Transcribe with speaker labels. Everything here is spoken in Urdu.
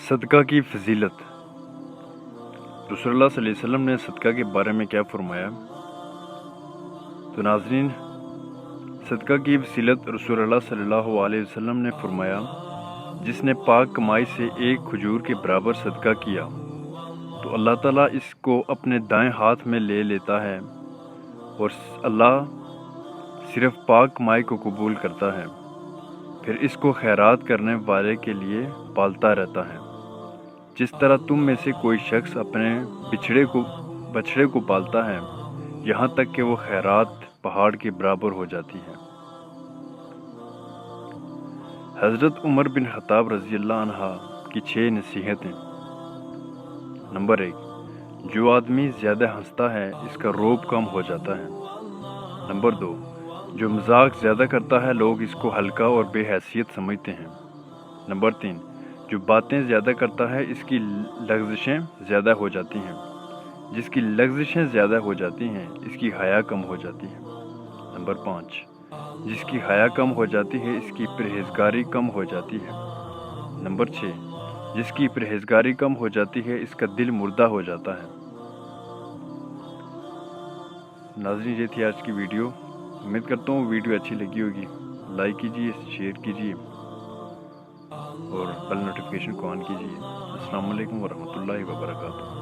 Speaker 1: صدقہ کی فضیلت۔ رسول اللہ صلی اللہ علیہ وسلم نے صدقہ کے بارے میں کیا فرمایا؟ تو ناظرین، صدقہ کی فضیلت رسول اللہ صلی اللہ علیہ وسلم نے فرمایا، جس نے پاک کمائی سے ایک کھجور کے برابر صدقہ کیا تو اللہ تعالیٰ اس کو اپنے دائیں ہاتھ میں لے لیتا ہے اور اللہ صرف پاک کمائی کو قبول کرتا ہے، پھر اس کو خیرات کرنے والے کے لیے پالتا رہتا ہے۔ جس طرح تم میں سے کوئی شخص اپنے بچڑے کو پالتا ہے یہاں تک کہ وہ خیرات پہاڑ کے برابر ہو جاتی ہے۔ حضرت عمر بن خطاب رضی اللہ عنہ کی 6 نصیحتیں۔ نمبر 1، جو آدمی زیادہ ہنستا ہے اس کا روب کم ہو جاتا ہے۔ نمبر 2، جو مذاق زیادہ کرتا ہے لوگ اس کو ہلکا اور بے حیثیت سمجھتے ہیں۔ نمبر 3، جو باتیں زیادہ کرتا ہے اس کی لغزشیں زیادہ ہو جاتی ہیں، جس کی لغزشیں زیادہ ہو جاتی ہیں اس کی حیا کم ہو جاتی ہے۔ نمبر 5، جس کی حیا کم ہو جاتی ہے اس کی پرہیزگاری کم ہو جاتی ہے۔ نمبر 6، جس کی پرہیزگاری کم ہو جاتی ہے اس کا دل مردہ ہو جاتا ہے۔ ناظرین، یہ تھی آج کی ویڈیو۔ امید کرتا ہوں ویڈیو اچھی لگی ہوگی۔ لائک کیجیے، شیئر کیجیے اور بیل نوٹیفیکیشن کو آن کیجیے۔ السلام علیکم ورحمۃ اللہ وبرکاتہ۔